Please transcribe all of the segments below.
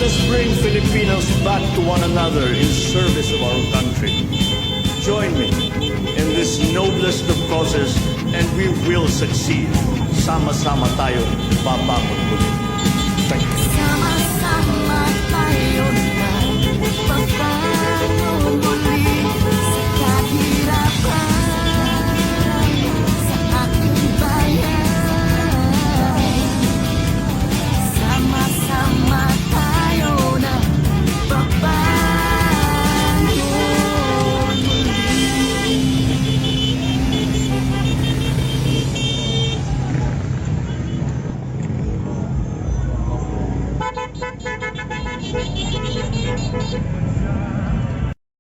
Let's bring Filipinos back to one another in service of our country. Join me in this noblest of causes and we will succeed. Sama-sama tayo babangon muli. Thank you. Sama-sama tayo na babangon muli sa kahirapan sa ating bayan. Sama-sama tayo na babangon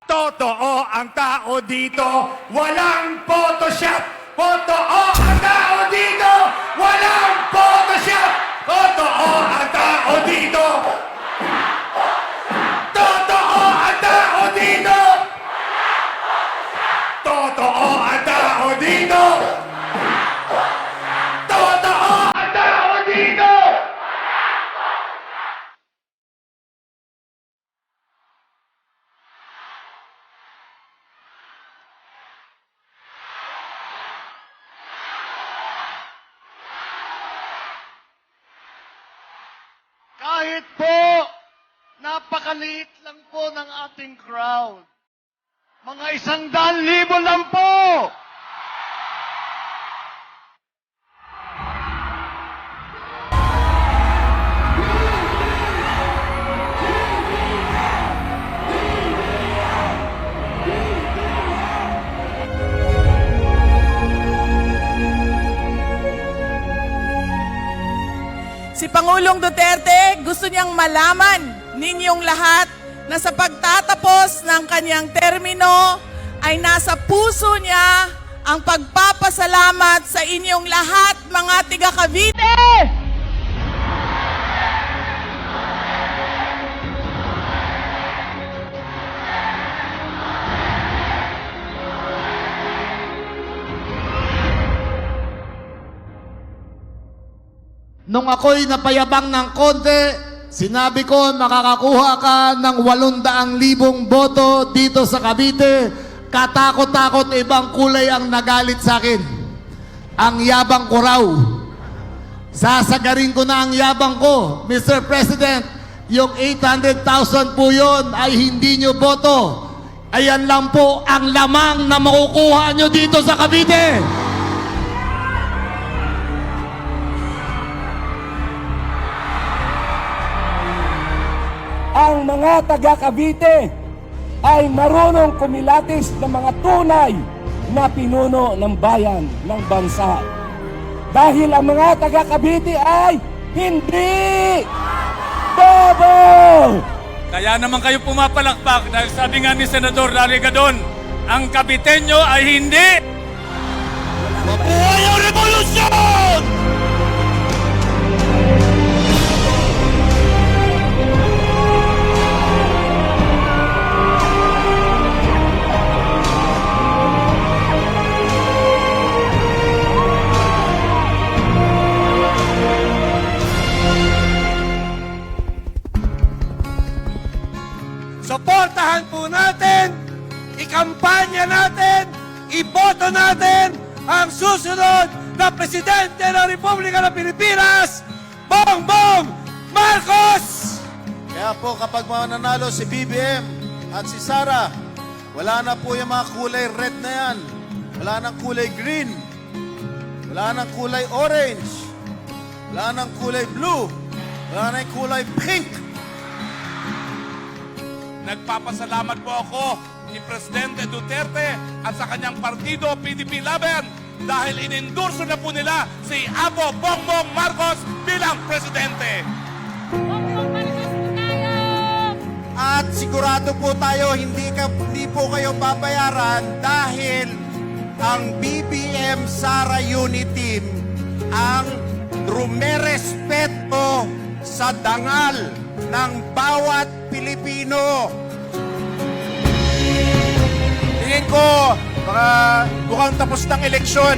Totoo ang tao dito, walang Photoshop. Totoo ang tao dito, walang Photoshop. Totoo ang tao dito. Totoo ang tao dito. Totoo ang tao dito. Totoo ang tao dito. Kahit po, napakaliit lang po ng ating crowd. Mga 100,000 lang po. Si Pangulong Duterte gusto niyang malaman ninyong lahat na sa pagtatapos ng kanyang termino ay nasa puso niya ang pagpapasalamat sa inyong lahat mga tiga Cavite! Nung ako'y napayabang ng konti, sinabi ko makakakuha ka ng 800,000 boto dito sa Cavite. Katakot-takot ibang kulay ang nagalit sa akin. Ang yabang ko raw. Sasagarin ko na ang yabang ko. Mr. President, yung 800,000 po yun ay hindi nyo boto. Ayan lang po ang lamang na makukuha nyo dito sa Cavite. Ang mga taga-Cavite ay marunong kumilatis ng mga tunay na pinuno ng bayan, ng bansa. Dahil ang mga taga-Cavite ay hindi bobo! Kaya naman kayo pumapalakpak dahil sabi nga ni Senador Larry Gadon, ang Caviteño ay hindi. Mabuhay ang revolusyon! Suportahan po natin, ikampanya natin, iboto natin ang susunod na Presidente ng Republika ng Pilipinas, Bongbong Marcos! Kaya po kapag mananalo si BBM at si Sara, wala na po yung mga kulay red na yan. Wala nang kulay green. Wala nang kulay orange. Wala nang kulay blue. Wala nang kulay pink. Nagpapasalamat po ako ni Presidente Duterte at sa kanyang partido PDP Laban dahil inendorso na po nila si Apo Bongbong Marcos bilang Presidente. At sigurado po tayo hindi po kayo babayaran dahil ang BBM Sara Unity Team ang rumerespeto sa dangal ng bawat Pilipino. Tingin ko, mukhang tapos ng eleksyon.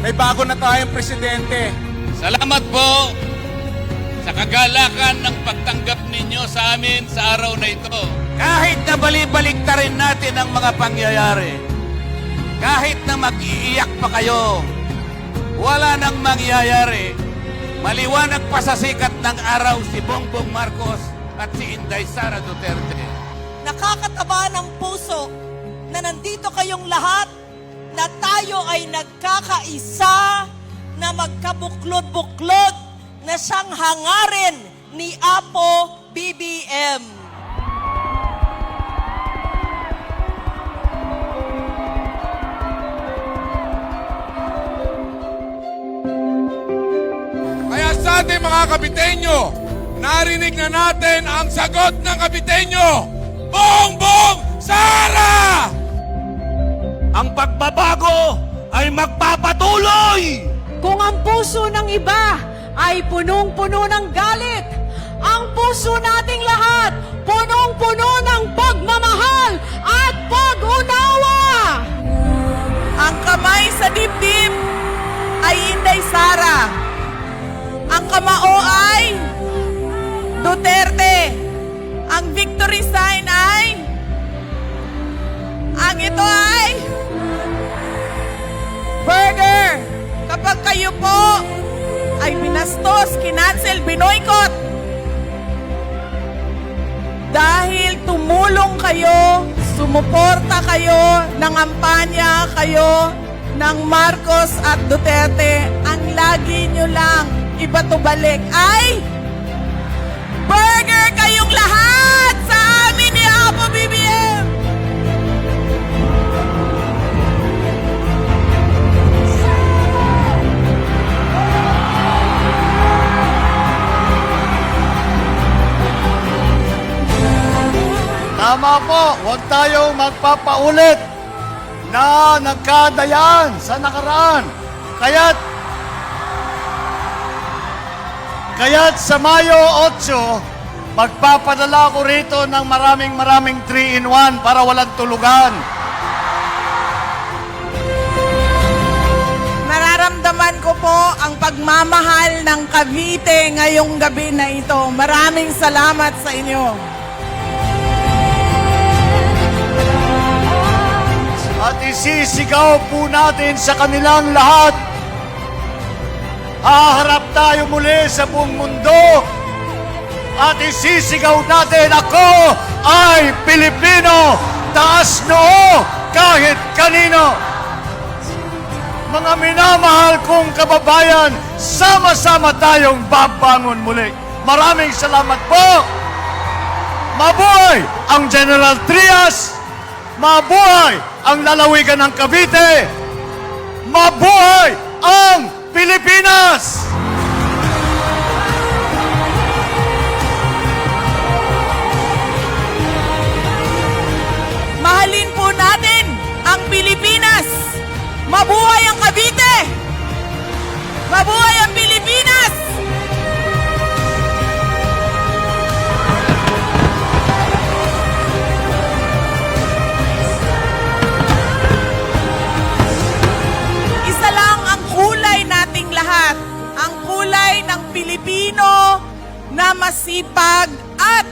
May bago na tayong presidente. Salamat po sa kagalakan ng pagtanggap ninyo sa amin sa araw na ito. Kahit na balibaliktarin natin ang mga pangyayari, kahit na mag-iiyak pa kayo, wala nang mangyayari. Maliwanag pa sa sikat ng araw si Bongbong Marcos at si Inday Sara Duterte. Nakakataba ng puso na nandito kayong lahat, na tayo ay nagkakaisa, na magkabuklod-buklod, na siyang hangarin ni Apo BBM. Kaya sa ating mga Kabitenyo, narinig na natin ang sagot ng Kabitenyo, Bongbong Sara! Ang pagbabago ay magpapatuloy! Kung ang puso ng iba ay punong-puno ng galit, ang puso nating lahat punong-puno ng pagmamahal at pag-unawa. Ang kamay sa dibdib ay Inday Sara. Ang kamao ay Duterte. Ang victory sign ay ito ay burger. Kapag kayo po ay binastos, kinancel, binoykot, dahil tumulong kayo, sumuporta kayo, nangampanya kayo ng Marcos at Duterte, ang lagi nyo lang ibatubalik ay burger kayong lahat sa amin ni Apo BBM! Tama po, huwag tayong magpapaulit na nagkadayan sa nakaraan. Kaya't sa Mayo 8, magpapadala ko rito ng maraming 3-in-1 para walang tulugan. Nararamdaman ko po ang pagmamahal ng Cavite ngayong gabi na ito. Maraming salamat sa inyo. At isisigaw po natin sa kanilang lahat. Haharap tayo muli sa buong mundo. At isisigaw natin, ako ay Pilipino. Taas noo kahit kanino. Mga minamahal kong kababayan, sama-sama tayong babangon muli. Maraming salamat po. Mabuhay ang General Trias. Mabuhay ang lalawigan ng Cavite! Mabuhay ang Pilipinas! Mahalin po natin ang Pilipinas! Mabuhay ang Cavite! Mabuhay ang Pilipinas! Isa lang ang kulay nating lahat. Ang kulay ng Pilipino na masipag at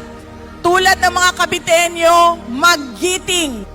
tulad ng mga Kabitenyo, maggiting.